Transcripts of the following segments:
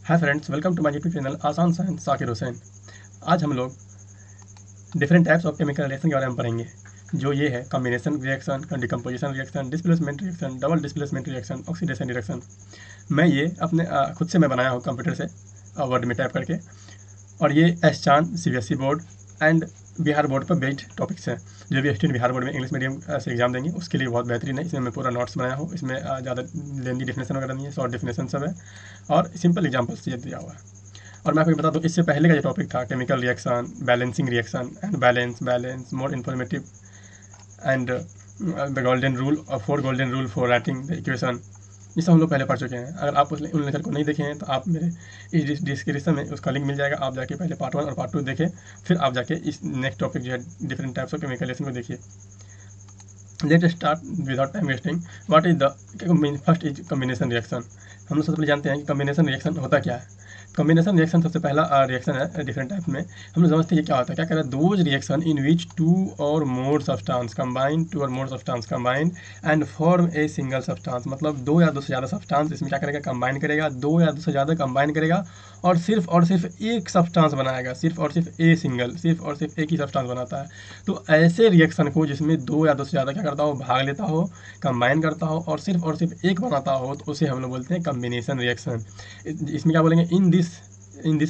Hi friends, welcome to my YouTube channel आसान science Sakir Hussain. आज हम लोग different types of chemical reaction के बारे में पढ़ेंगे। जो ये है combination reaction, decomposition reaction, displacement reaction, double displacement reaction, oxidation reaction. मैं ये अपने खुद से मैं बनाया हूँ कंप्यूटर से वर्ड में टाइप करके। और ये एस चांद CBSE board and Bihar board पर बेस्ड टॉपिक्स हैं। जो भी स्टूडेंट बिहार बोर्ड में इंग्लिश मीडियम से एग्जाम देंगे उसके लिए बहुत बेहतरीन है। इसमें मैं पूरा नोट्स बनाया हूँ। इसमें ज़्यादा लेंदी डिफिनेशन वगैरह नहीं है, शॉर्ट डिफिनेशन सब है और सिंपल एग्जाम्पल्स से दिया हुआ है। और मैं आपको बता दूँ, इससे पहले का जो टॉपिक था chemical reaction, balancing reaction and balance more informative and the golden rule और 4 golden rule for writing the equation, ये सब हम लोग पहले पढ़ चुके हैं। अगर आप उन लेक्चर को नहीं देखे हैं तो आप मेरे इस डिस्क्रिप्शन में उसका लिंक मिल जाएगा। आप जाके पहले पार्ट 1 और पार्ट 2 देखें, फिर आप जाके इस नेक्स्ट टॉपिक जो है different types of chemical reaction को देखिए। Let start without time wasting. What is the first is combination reaction. हम लोग सबसे पहले जानते हैं कि कॉम्बिनेशन रिएक्शन होता क्या है। कॉम्बिनेशन रिएक्शन सबसे पहला रिएक्शन है डिफरेंट टाइप में। हम लोग समझते हैं ये क्या होता है। क्या कह रहा है, those reaction in which two or more substance combine and form a single substance. मतलब दो या दो से ज़्यादा सब्सटेंस इसमें क्या करेगा, कंबाइन करेगा, दो या दो से ज़्यादा कंबाइन करेगा और सिर्फ एक सब्सटेंस बनाएगा। सिर्फ और सिर्फ एक ही सब्सटेंस बनाता है। तो ऐसे रिएक्शन को जिसमें दो या दो से ज़्यादा क्या करता हो, भाग लेता हो, कंबाइन करता हो और सिर्फ एक बनाता हो, तो उसे हम लोग बोलते हैं कॉम्बिनेशन रिएक्शन। इसमें क्या बोलेंगे, in this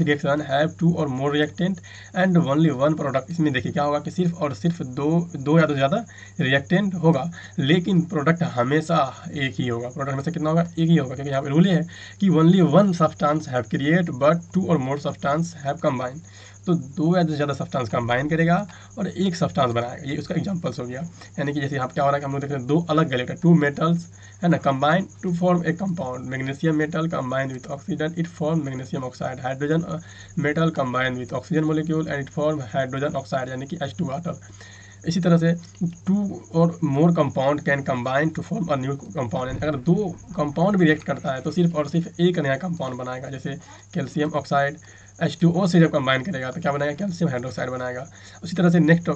reaction have two or more reactant and only one product. इसमें देखिए क्या होगा कि सिर्फ और सिर्फ दो या दो ज़्यादा रिएक्टेंट होगा, लेकिन प्रोडक्ट हमेशा एक ही होगा। प्रोडक्ट हमेशा कितना होगा, एक ही होगा, क्योंकि यहाँ पे रूल है कि only one substance have create but two or more substance have combine. तो दो या दो ज़्यादा सब्सटेंस कंबाइन करेगा और एक सब्सटेंस बनाएगा। ये उसका एग्जांपल्स हो गया। यानी कि जैसे यहाँ क्या हो रहा है कि हम लोग देख रहे हैं दो अलग गैलेट, टू मेटल्स है ना, combine to form a compound. Magnesium metal combine with oxygen, it form magnesium oxide. Hydrogen metal combine with oxygen molecule and it form hydrogen oxide, यानी कि H2 वाटर। इसी तरह से two or more compound can combine to form a new compound. अगर दो compound भी react करता है तो सिर्फ और सिर्फ एक नया कंपाउंड बनाएगा। जैसे कैल्शियम ऑक्साइड H2O से जब कंबाइन करेगा तो क्या बनाएगा, कैल्शियम हाइड्रोक्साइड बनाएगा। उसी तरह से नेक्स्ट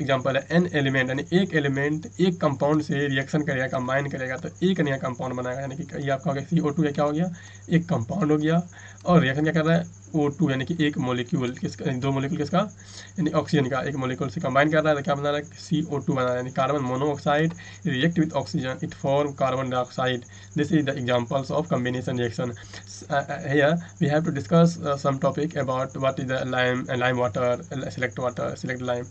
एग्जांपल है एन एलिमेंट, यानी एक एलिमेंट एक कंपाउंड से रिएक्शन करेगा, कंबाइन करेगा तो एक नया कंपाउंड बनाएगा। यानी कि ये आपका हो गया CO2 क्या हो गया, एक कंपाउंड हो गया। और रिएक्शन क्या कर रहा है, O2 यानी कि एक मोलिक्यूल किसका, दो मोलिक्यूल किसका, यानी ऑक्सीजन का एक मोलिक्यूल से कंबाइन कर रहा है तो क्या बना रहा है, CO2 बना रहा है, यानी carbon monoxide react with oxygen, it form carbon dioxide. This is the examples of combination reaction. Here we have to discuss some topic about what is the lime water, select lime.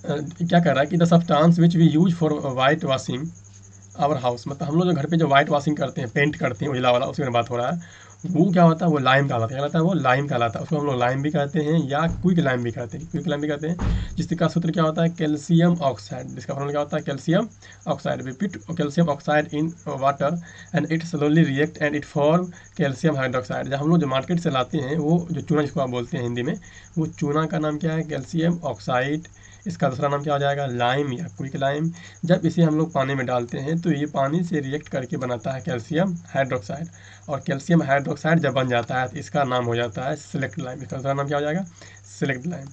क्या कर रहा है कि the substance which we use for white washing our house. मतलब हम लोग जो घर पे जो वाइट वॉशिंग करते हैं, पेंट करते हैं उजला वाला, उसके बारे में बात हो रहा है। वो क्या होता है, वो लाइम कहलाता है। क्या कहलाता है, वो लाइम कहलाता है। उसको हम लोग लाइम भी कहते हैं या क्विक लाइम भी कहते हैं। क्विक लाइम भी कहते हैं जिसका सूत्र क्या होता है, कैल्शियम ऑक्साइड। जिसका फॉर्मूला क्या होता है, calcium oxide. Repeat calcium oxide in water and it slowly react and it form calcium hydroxide. जब हम लोग जो मार्केट से लाते हैं वो जो चूना जिसको आप बोलते हैं हिंदी में, वो चूना का नाम क्या है, कैल्शियम ऑक्साइड। इसका दूसरा नाम क्या हो जाएगा, लाइम या क्विक लाइम। जब इसे हम लोग पानी में डालते हैं तो ये पानी से रिएक्ट करके बनाता है कैल्शियम हाइड्रोक्साइड। और कैल्शियम हाइड्रोक्साइड जब बन जाता है तो इसका नाम हो जाता है सेलेक्ट लाइम। इसका दूसरा नाम क्या हो जाएगा, सेलेक्ट लाइम।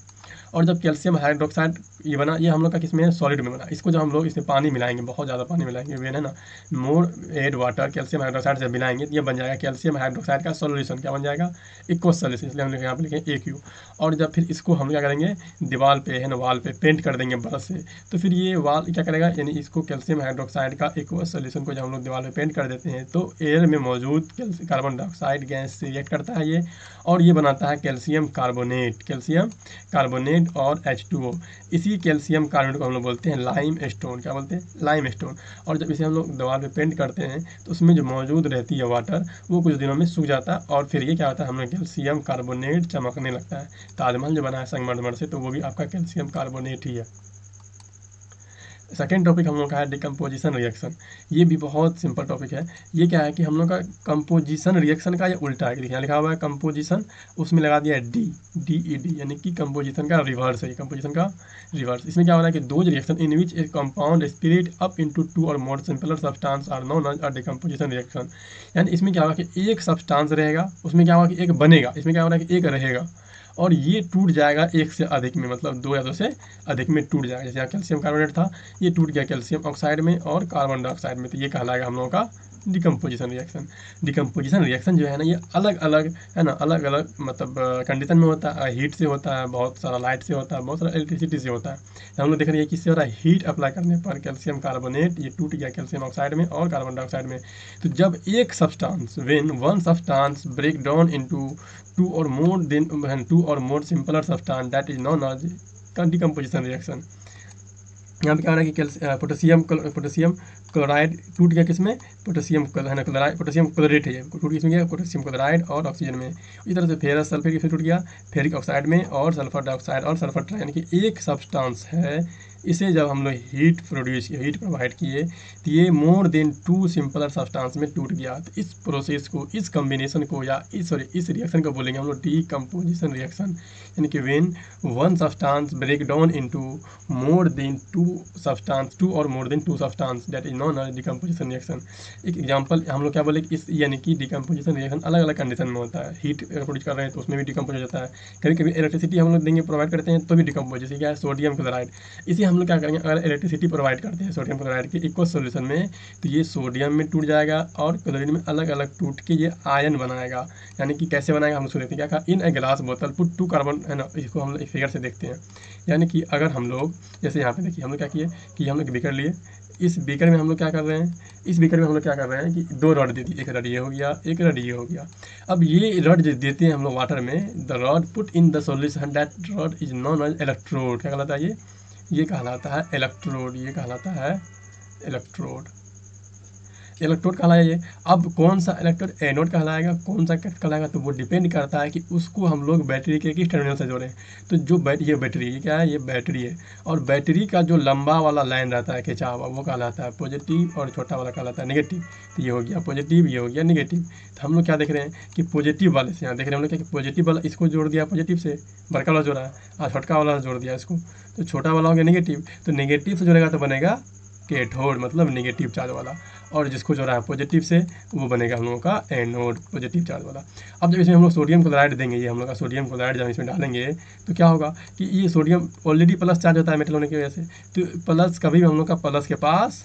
और जब कैल्शियम हाइड्रोक्साइड ये बना, ये हम लोग का किसमें है, सॉलिड में बना। इसको जब हम लोग इसमें पानी मिलाएंगे, बहुत ज़्यादा पानी मिलाएंगे, वे है ना, मोर एड वाटर, कैल्शियम हाइड्रोक्साइड जब मिलाएंगे तो ये बन जाएगा कैल्शियम हाइड्रोक्साइड का सॉल्यूशन। क्या बन जाएगा, इक्वस सॉल्यूशन। इसलिए हम लोग यहाँ पे लिखें AQ। और जब फिर इसको हम क्या करेंगे, दीवार पे है ना, वाल पे पेंट कर देंगे ब्रश से, तो फिर ये वाल क्या करेगा, यानी इसको कैल्शियम हाइड्रोक्साइड का एक्वस सॉल्यूशन को जब हम लोग दीवार पे पेंट कर देते हैं तो एयर में मौजूद कार्बन डाइऑक्साइड गैस से रिएक्ट करता है ये, और ये बनाता है कैल्शियम कार्बोनेट और H2O। इसी कैल्शियम कार्बोनेट को हम लोग बोलते हैं लाइम स्टोन। क्या बोलते हैं, लाइम स्टोन। और जब इसे हम लोग दीवार पे पेंट करते हैं तो उसमें जो मौजूद रहती है वाटर, वो कुछ दिनों में सूख जाता है और फिर ये क्या होता है, हम लोग कैल्शियम कार्बोनेट चमकने लगता है। ताजमहल जो बना है संगमरमर से, तो वो भी आपका कैल्शियम कार्बोनेट ही है। सेकेंड टॉपिक हम लोग का है डिकम्पोजिशन रिएक्शन। ये भी बहुत सिंपल टॉपिक है। ये क्या है कि हम लोग का कंपोजिशन रिएक्शन का ये उल्टा है। देखिए यहाँ लिखा हुआ है कंपोजिशन, उसमें लगा दिया है DED, यानी कि कंपोजिशन का रिवर्स है। कंपोजिशन का रिवर्स, इसमें क्या हो रहा है कि दो reaction in which a compound split up into two or more simpler substance are known as a decomposition reaction. यानी इसमें क्या होगा कि एक सब्सटेंस रहेगा, उसमें क्या होगा कि एक बनेगा। इसमें क्या हो रहा है कि एक रहेगा और ये टूट जाएगा एक से अधिक में, मतलब दो या दो से अधिक में टूट जाएगा। जैसे यहाँ कैल्शियम कार्बोनेट था, ये टूट गया कैल्शियम ऑक्साइड में और कार्बन डाइऑक्साइड में, तो ये कहलाएगा हम लोगों का डिकम्पोजिशन रिएक्शन। डिकम्पोजिशन रिएक्शन जो है ना, ये अलग अलग है ना, अलग अलग मतलब कंडीशन में होता है। हीट से होता है, बहुत सारा लाइट से होता है, बहुत सारा इलेक्ट्रिसिटी से होता है। हम लोग देख रहे हैं किससे हो रहा है, हीट अप्लाई करने पर कैल्शियम कार्बोनेट ये टूट गया कैल्शियम ऑक्साइड में और कार्बन डाइऑक्साइड में। तो जब एक substance when one substance break down into two or more simpler substance that is known as decomposition reaction. यहाँ पे क्या हो रहा है कि पोटेशियम क्लोराइड टूट गया किसमें, पोटेशियम है ना क्लोराइड, पोटेशियम क्लोरेट है ये, टूट किसमें गया, पोटेशियम क्लोराइड और ऑक्सीजन में। इसी तरह से फेरस सल्फेट किसमें टूट गया, फेरिक ऑक्साइड में और सल्फर डाइऑक्साइड और सल्फर ट्राई, यानी कि एक सब्सटेंस है, इसे जब हम लोग हीट प्रोवाइड किए तो ये मोर देन 2 सिंपलर सब्सटेंस में टूट गया। तो इस प्रोसेस को, इस कम्बिनेशन को या इस रिएक्शन को बोलेंगे हम लोग डीकम्पोजिशन रिएक्शन। यानी कि when one substance break down into more than 2 or more than 2 substance that is known as decomposition reaction. एक एग्जांपल हम लोग क्या बोले कि इस यानी कि डिकम्पोजिशन रिएक्शन अलग अलग कंडीशन में होता है। हीट प्रोड्यूस कर रहे हैं तो उसमें भी डिकम्पोज हो जाता है, कभी कभी इलेक्ट्रिसिटी हम लोग देंगे प्रोवाइड करते हैं तो भी डिकम्पोज, जैसे क्या है सोडियम क्लोराइड। इसी हम लोग क्या करेंगे, अगर इलेक्ट्रिसिटी प्रोवाइड करते हैं सोडियम क्लोराइड के इक्वल सॉल्यूशन में, तो ये सोडियम में टूट जाएगा और क्लोरीन में अलग अलग टूट के ये आयन बनाएगा। यानी कि कैसे बनाएगा हम उसको देखते हैं, क्या कहा, इन ए ग्लास बोतल पुट 2 कार्बन, है ना, इसको हम लोग फिगर से देखते हैं। यानी कि अगर हम लोग जैसे यहाँ पे देखिए हम लोग क्या किए कि हम लोग बीकर लिए, इस बीकर में हम लोग क्या कर रहे हैं, इस बीकर में हम लोग क्या कर रहे हैं कि 2 रॉड दे दी, एक रॉड ये हो गया, एक रॉड ये हो गया। अब ये रॉड जो देते हैं हम लोग वाटर में, the rod put in the solution that rod is known as electrode. क्या कहलाता है ये कहलाता है इलेक्ट्रोड, ये कहलाता है इलेक्ट्रोड, इलेक्ट्रोड कहलाया ये। अब कौन सा इलेक्ट्रोड एनोड कहलाएगा, कौन सा कैथोड कहलाएगा, तो वो डिपेंड करता है कि उसको हम लोग बैटरी के किस टर्मिनल से जोड़ें। तो जो ये बैटरी क्या है, ये बैटरी है, और बैटरी का जो लंबा वाला लाइन रहता है खिंचा हुआ वो कहलाता है पॉजिटिव, और छोटा वाला कहलाता है नेगेटिव। तो ये हो गया पॉजिटिव, ये हो गया नेगेटिव। तो हम लोग क्या देख रहे हैं कि पॉजिटिव वाले से यहाँ देख रहे हैं हम लोग क्या, पॉजिटिव वाला इसको जोड़ दिया पॉजिटिव से, बड़का वाला जोड़ा है, और छोटका वाला जोड़ दिया इसको, तो छोटा वाला हो गया नेगेटिव। तो नेगेटिव से जोड़ेगा तो बनेगा कैथोड, मतलब नेगेटिव चार्ज वाला, और जिसको जो रहा है पॉजिटिव से वो बनेगा हम लोगों का एनोड, पॉजिटिव चार्ज वाला। अब जब इसमें हम लोग सोडियम क्लोराइड देंगे, ये हम लोग का सोडियम क्लोराइड जब इसमें डालेंगे तो क्या होगा कि ये सोडियम ऑलरेडी प्लस चार्ज होता है मेटल होने की वजह से, तो प्लस कभी भी हम लोग का प्लस के पास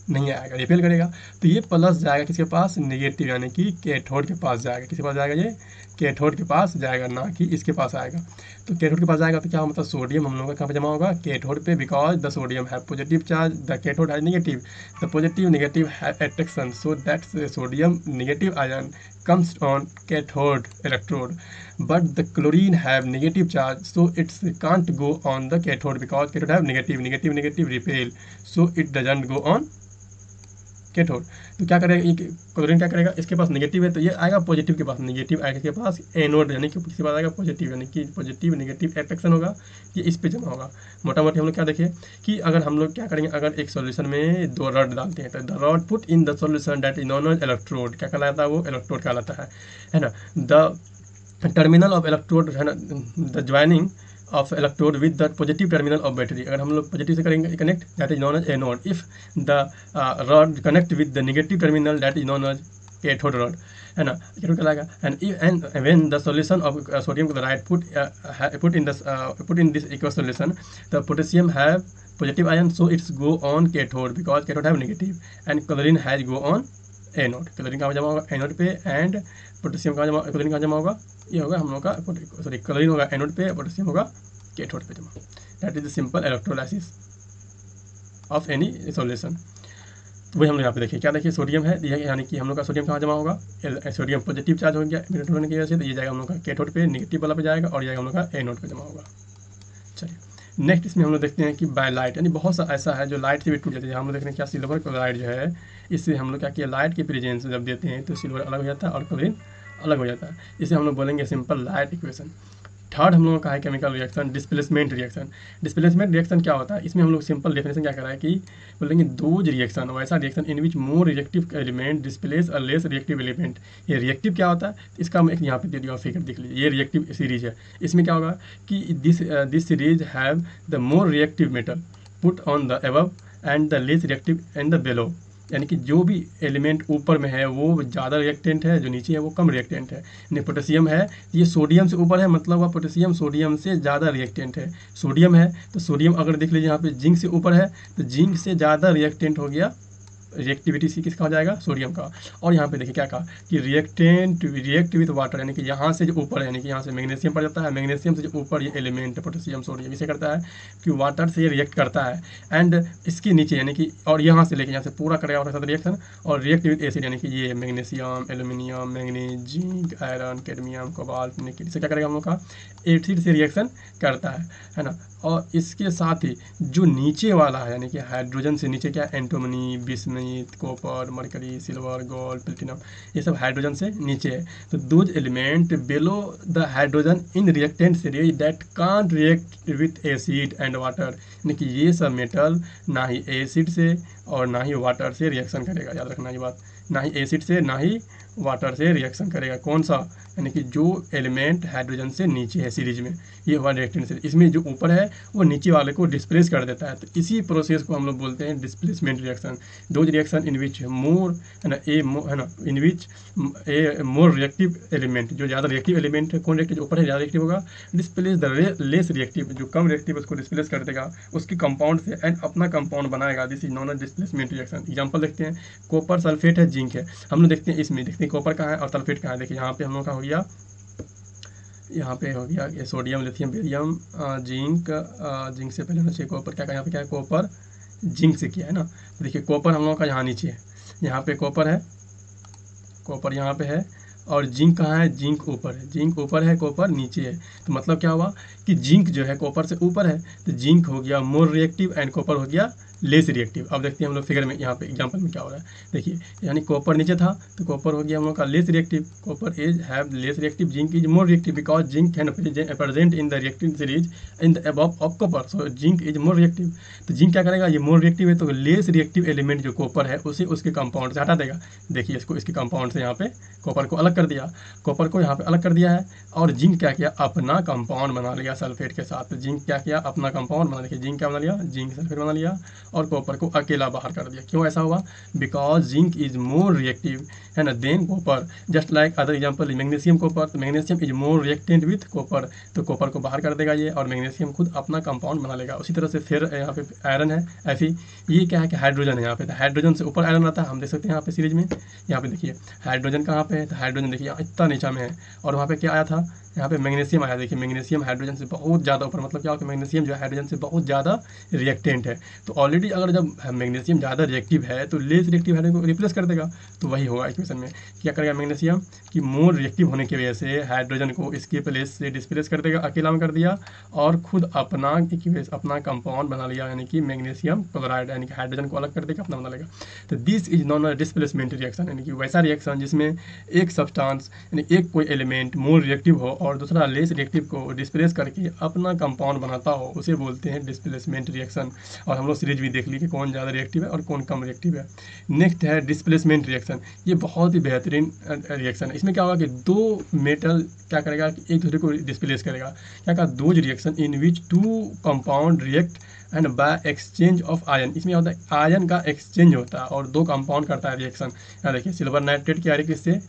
नहीं आएगा, रिपेल करेगा। तो ये प्लस जाएगा किसके पास, नेगेटिव, यानी कि कैथोड के पास जाएगा। किसके पास जाएगा, ये कैथोड के पास जाएगा, ना कि इसके पास आएगा। तो कैथोड के पास जाएगा तो क्या मतलब सोडियम हम लोग का कहाँ पे जमा होगा, कैथोड पे, बिकॉज द सोडियम है पॉजिटिव चार्ज, द कैथोड है नेगेटिव, द पॉजिटिव नेगेटिव है attraction, so that sodium negative ion comes on cathode electrode, but the chlorine have negative charge, so it can't go on the cathode because cathode have negative repel, so it doesn't go on cathode. तो क्या करेगा ये chlorine, क्या करेगा, इसके पास negative है तो ये आएगा पॉजिटिव के पास, नेगेटिव आएगा इसके पास एनोड, यानी कि किसके पास आएगा पॉजिटिव, यानी कि पॉजिटिव नेगेटिव अट्रैक्शन होगा, ये इस पे जमा होगा। मोटा मोटी हम लोग क्या देखें कि अगर हम लोग क्या करेंगे, अगर एक सॉल्यूशन में 2 रॉड डालते हैं तो the rod put in the solution that is known as electrode. क्या कहलाता है वो, इलेक्ट्रोड कहलाता है ना। द टर्मिनल ऑफ इलेक्ट्रोड है ना, the joining of electrode with the positive terminal of battery, अगर हम लोग पॉजिटिव से करेंगे connect that is known as anode, if the rod connect with the negative terminal that is known as cathode rod, है ना, cathode कहलाएगा। And when the solution of sodium chloride put in this equal solution, the potassium have positive ion, so it's go on cathode because cathode have negative, and chlorine has go on anode. Chlorine कहाँ जमा होगा, anode पे, and potassium कहाँ जमा, chlorine कहाँ जमा होगा, ये होगा हम लोग का सॉरी क्लोरीन होगा एनोड पे, पोटेशियम होगा कैथोड पे जमा। That is the simple electrolysis of any solution. तो वही हम लोग यहाँ पे देखिए, क्या देखिए सोडियम है, यानी कि हम लोग का सोडियम कहाँ जमा होगा, सोडियम पॉजिटिव चार्ज हो गया इमिटर होने की वजह से, तो ये जाएगा हम लोग का कैथोड पे, नेगेटिव वाला पे जाएगा, और जाएगा हम लोग का एनोड पे जमा होगा। चलिए नेक्स्ट इसमें हम लोग देखते हैं कि बाय लाइट, यानी बहुत सा ऐसा है जो लाइट से भी टूट जाती है। हम लोग देख रहे हैं क्या, सिल्वर क्लोराइड जो है, इससे हम लोग क्या किया, लाइट के प्रेजेंस जब देते हैं तो सिल्वर अलग हो जाता है और क्लोरीन अलग हो जाता है। इसे हम लोग बोलेंगे सिंपल लाइट इक्वेशन। थर्ड हम लोगों का है chemical reaction, displacement reaction. Displacement reaction क्या होता है, इसमें हम लोग सिंपल डेफिनेशन क्या करा है कि बोलेंगे दोज रिएक्शन, वैसा reaction in which more reactive element displace a less reactive element. ये रिएक्टिव क्या होता है, इसका हम एक यहाँ पे दे दिया फिगर देख लीजिए, ये रिएक्टिव सीरीज है। इसमें क्या होगा कि this series have the more reactive metal put on the above and the less reactive and the below, यानी कि जो भी एलिमेंट ऊपर में है वो ज़्यादा रिएक्टेंट है, जो नीचे है वो कम रिएक्टेंट है। यानी पोटेशियम है, ये सोडियम से ऊपर है, मतलब वह पोटेशियम सोडियम से ज़्यादा रिएक्टेंट है। सोडियम है तो सोडियम अगर देख लीजिए यहाँ पे जिंक से ऊपर है तो जिंक से ज़्यादा रिएक्टेंट हो गया रिएक्टिविटी सी किसका हो जाएगा, सोडियम का। और यहाँ पे देखिए क्या कहा कि रिएक्ट विथ वाटर, यानी कि यहाँ से जो ऊपर है, यानी कि यहाँ से मैग्नीशियम पड़ जाता है, मैग्नीशियम से जो ऊपर ये एलिमेंट पोटेशियम सोडियम इसे करता है कि वाटर से ये रिएक्ट करता है, एंड इसके नीचे यानी कि और यहाँ से लेके यहाँ से पूरा करेगा वाटर के साथ रिएक्शन, और रिएक्ट विथ एसिड यानी कि ये magnesium, aluminium, manganese, zinc, iron, cadmium, cobalt, nickel, इसे क्या करेगा हम लोग का एसिड से रिएक्शन करता है ना। और इसके साथ ही जो नीचे वाला है यानी कि हाइड्रोजन से नीचे क्या, antimony, bismuth, copper, mercury, silver, gold, platinum, ये सब हाइड्रोजन से नीचे है। तो those element below the hydrogen in reactant series that can't react with acid and water, यानी कि ये सब मेटल ना ही एसिड से और ना ही वाटर से रिएक्शन करेगा, याद रखना ये बात, ना ही एसिड से ना ही वाटर से रिएक्शन करेगा। कौन सा, यानी कि जो एलिमेंट हाइड्रोजन से नीचे है सीरीज में, ये हुआ रिएक्टेंट सीरीज। इसमें जो ऊपर है वो नीचे वाले को डिस्प्लेस कर देता है, तो इसी प्रोसेस को हम लोग बोलते हैं displacement reaction. Those reaction in which more है ना इन which A more reactive element, जो ज़्यादा रिएक्टिव एलिमेंट है, कौन रिएक्टिव जो ऊपर है ज़्यादा रिएक्टिव होगा, डिस्प्लेस द लेस रिएक्टिव, जो कम रिएक्टिव उसको डिस्प्लेस कर देगा उसके कंपाउंड से एंड अपना कंपाउंड बनाएगा। This is non displacement reaction. Example देखते हैं, कॉपर सल्फेट है, जिंक है, हम लोग देखते हैं इसमें, देखते हैं कॉपर कहाँ है और सल्फेट कहाँ है। देखिए यहाँ पे हम लोग का हो गया, यहाँ पे हो गया ये sodium, lithium, barium, zinc, zinc से पहले होना चाहिए कॉपर, क्या यहाँ पे क्या है, कॉपर जिंक से किया है ना। तो देखिए कॉपर हम लोग का यहाँ नीचे है, यहाँ पे कॉपर है, कॉपर यहाँ पे है, और जिंक कहाँ है, जिंक ऊपर है, जिंक ऊपर है, कॉपर नीचे है। तो मतलब क्या हुआ कि जिंक जो है कॉपर से ऊपर है, तो जिंक हो गया मोर रिएक्टिव एंड कॉपर हो गया लेस रिएक्टिव। अब देखते हैं हम लोग फिगर में, यहाँ पे एग्जांपल में क्या हो रहा है। देखिए यानी कॉपर नीचे था तो कॉपर हो गया हम लोग का less reactive, copper is have less reactive, zinc is more reactive because zinc can present in the reactive series in the above of copper, so zinc is more reactive. तो zinc क्या करेगा, ये मोर reactive है तो less reactive element जो copper है उसे उसके कंपाउंड से हटा देगा। देखिए इसको इसके कंपाउंड से यहाँ पे कॉपर को अलग कर दिया, कॉपर को यहाँ पे अलग कर दिया है, और जिंक क्या किया, अपना कंपाउंड बना लिया सल्फेट के साथ। तो जिंक क्या किया, अपना कंपाउंड बना, देखिए जिंक क्या बना लिया, जिंक सल्फेट बना लिया, और कॉपर को अकेला बाहर कर दिया। क्यों ऐसा हुआ, because zinc is more reactive है ना than copper, just like other example magnesium copper, तो magnesium is more reactant with copper, तो कॉपर को बाहर कर देगा ये, और मैग्नीशियम खुद अपना कंपाउंड बना लेगा। उसी तरह से फिर यहाँ पे आयरन है, ऐसी ये क्या है कि हाइड्रोजन है यहाँ पे, तो हाइड्रोजन से ऊपर आयरन आता है, हम देख सकते हैं यहाँ पे सीरीज में। यहाँ पे देखिए हाइड्रोजन कहाँ पे है, तो हाइड्रोजन देखिए इतना नीचा में है, और वहाँ पे क्या आया था, यहाँ पे मैग्नीशियम आया। देखिए मैग्नीशियम हाइड्रोजन से बहुत ज़्यादा ऊपर, मतलब क्या होता है, मैग्नीशियम जो है हाइड्रोजन से बहुत ज़्यादा रिएक्टेंट है। तो ऑलरेडी अगर जब मैग्नीशियम ज़्यादा रिएक्टिव है तो लेस रिएक्टिव हाइड्रोजन को रिप्लेस कर देगा, तो वही होगा इक्वेशन में। क्या करेगा मैग्नीशियम कि मोर रिएक्टिव होने की वजह से हाइड्रोजन को इसके प्लेस से डिस्प्लेस कर देगा, अकेला में कर दिया, और खुद अपना कंपाउंड बना लिया, यानी कि मैग्नीशियम क्लोराइड, यानी कि हाइड्रोजन को अलग कर देगा, अपना बना लेगा। तो this is non displacement reaction, यानी कि वैसा रिएक्शन जिसमें एक सब्सटेंस यानी एक कोई एलिमेंट मोर रिएक्टिव हो और दूसरा लेस रिएक्टिव को डिस्प्लेस करके अपना कंपाउंड बनाता हो, उसे बोलते हैं डिस्प्लेसमेंट रिएक्शन। और हम लोग सीरीज भी देख ली कि कौन ज़्यादा रिएक्टिव है और कौन कम रिएक्टिव है। नेक्स्ट है डिस्प्लेसमेंट रिएक्शन, ये बहुत ही बेहतरीन रिएक्शन है। इसमें क्या होगा कि दो मेटल क्या करेगा कि एक दूसरे को डिस्प्लेस करेगा। क्या कहा, those reaction in which two compound react and by exchange of ion, इसमें होता है आयन का एक्सचेंज होता है और दो कंपाउंड करता है रिएक्शन। यहाँ देखिए सिल्वर नाइट्रेट की आ रही है किससे,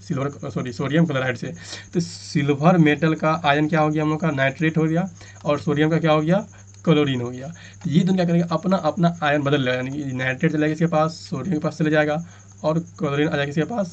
सोडियम क्लोराइड से। तो सिल्वर मेटल का आयन क्या हो गया हम लोग का, नाइट्रेट हो गया, और सोडियम का क्या हो गया, क्लोरीन हो गया। तो ये दोनों क्या करेंगे, अपना अपना आयन बदल लेगा, यानी कि नाइट्रेट चला जाएगा इसके पास, सोडियम के पास चले जाएगा, और क्लोरीन आ जाएगा इसके पास,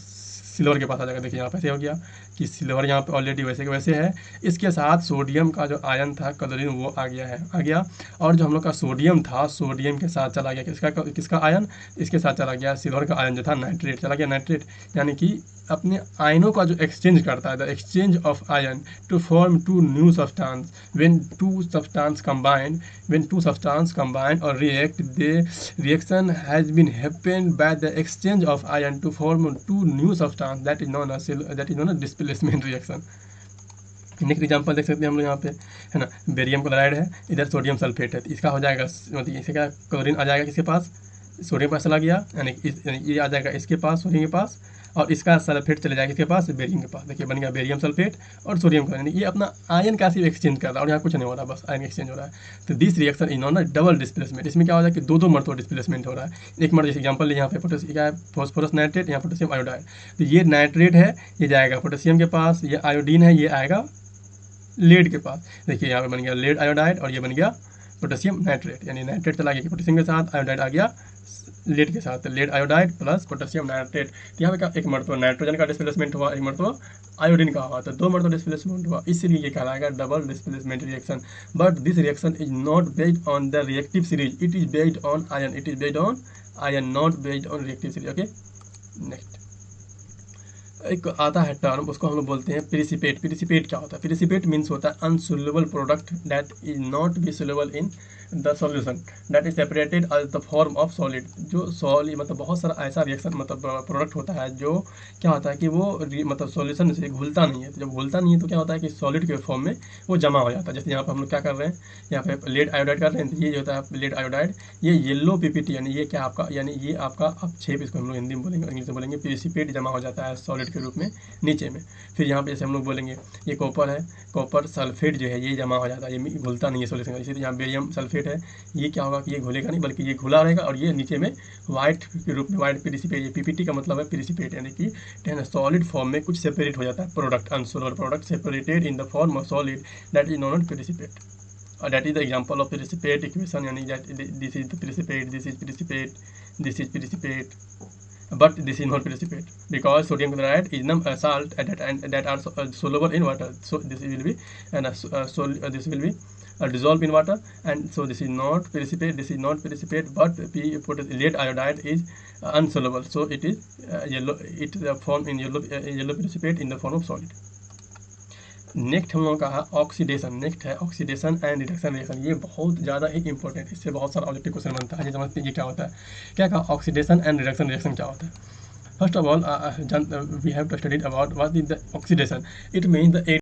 सिल्वर के पास आ जाएगा। देखिए यहाँ पे ऐसे हो गया कि सिल्वर यहाँ पे ऑलरेडी वैसे के वैसे है, इसके साथ सोडियम का जो आयन था क्लोरीन वो आ गया, और जो हम लोग का सोडियम था सोडियम के साथ चला गया किसका आयन, इसके साथ चला गया सिल्वर का आयन जो था नाइट्रेट, चला गया नाइट्रेट। यानी कि अपने आयनों का जो एक्सचेंज करता है, the exchange of ion to form two new substance, when two substance combine or react, the reaction has been happened by the exchange of ion to form two new substance, that is known as displacement reaction. Next example देख सकते हैं हम लोग यहाँ पे, है ना, barium chloride है, इधर सोडियम सल्फेट है, तो इसका हो जाएगा मतलब इसे क्या, क्लोरीन आ जाएगा किसके पास, सोडियम के पास चला गया, यानी ये आ जाएगा इसके पास सोडियम के पास, और इसका सल्फेट चले जाएगा इसके पास, बेरियम के पास। देखिए बन गया बेरियम सल्फेट और सोडियम का, यानी ये अपना आयन का सिर्फ एक्सचेंज कर रहा है, और यहाँ कुछ नहीं हो रहा, बस आयन एक्सचेंज हो रहा है। तो this reaction is non double displacement, इसमें क्या हो जाएगा कि दो मरतबा डिस्प्लेसमेंट हो रहा है। एक मर्तबा जैसे एग्जांपल यहाँ पे क्या है, फॉस्फोरस नाइट्रेट, यहाँ पोटेशियम आयोडाइड, तो ये नाइट्रेट है, ये जाएगा पोटेशियम के पास, ये आयोडीन है, ये आएगा लेड के पास। देखिए यहाँ पे बन गया लेड आयोडाइड, और ये बन गया पोटेशियम नाइट्रेट, यानी नाइट्रेट चला गया पोटेशियम के साथ, आयोडाइड आ गया लेड के साथ, lead iodide plus potassium nitrate. तो यहाँ पे क्या, एक मरतबा नाइट्रोजन का डिस्प्लेसमेंट हुआ, एक मरतबा आयोडीन का हुआ, तो 2 मरतबा डिस्प्लेसमेंट हुआ, इसलिए ये कहलाएगा double displacement reaction. But this reaction is not based on the reactive series, it is based on ion, it is based on ion, not based on reactive series. Okay, next एक आता है term, उसको हम लोग बोलते हैं प्रिसिपेट। प्रिसिपेट क्या होता है? प्रिसिपेट मीन्स होता है insoluble product that is not be soluble in the solution that is separated as the form of solid. जो सॉलिड मतलब बहुत सारा ऐसा रिएक्शन मतलब प्रोडक्ट होता है जो क्या होता है कि वो मतलब सॉल्यूशन से घुलता नहीं है। तो जब घुलता नहीं है तो क्या होता है कि सॉलिड के फॉर्म में वो जमा हो जाता है। जैसे यहाँ पर हम लोग क्या कर रहे हैं, यहाँ पे लेड आयोडाइड कर रहे हैं, तो ये जो होता है लेड आयोडाइड, ये येलो पीपीटी, यानी ये क्या आपका, यानी ये आपका अपक्षेप, इसको हम लोग हिंदी में बोलेंगे, इंग्लिश में बोलेंगे प्रिसिपेट, जमा हो जाता है सॉलिड के रूप में नीचे में। फिर यहाँ पे जैसे हम लोग बोलेंगे ये कॉपर है, कॉपर सल्फेट जो है ये जमा हो जाता है, ये घुलता नहीं है सॉल्यूशन का। इसी तरह यहाँ बेरियम सल्फेट है, ये क्या होगा कि ये घुलेगा नहीं बल्कि ये घुला रहेगा और ये नीचे में वाइट के रूप में, वाइट प्रिसिपेट, ये पीपीटी का मतलब है प्रिसिपेट, यानी कि सॉलिड फॉर्म में कुछ सेपरेट हो जाता है product, insoluble product separated in the form of solid that is known as precipitate. That is the example of precipitate equation, यानी that this is the precipitate, this is precipitate, this is precipitate, but this is not precipitate because sodium chloride is salt and that are soluble in water, so this will be this will be dissolved in water, and so this is not precipitate, this is not precipitate, but put lead iodide is unsoluble, so it is yellow, it form in yellow precipitate in the form of solid। Next हम लोगों का है oxidation. Next है oxidation and reduction reaction. ये बहुत ज़्यादा ही important है, इससे बहुत सारा ऑब्जेक्टिव क्वेश्चन बनता है। ये समझते हैं ये क्या होता है, क्या कहा ऑक्सीडेशन एंड रिडक्शन रिएक्शन क्या होता है। First of all we have to study about what is the oxidation. It means the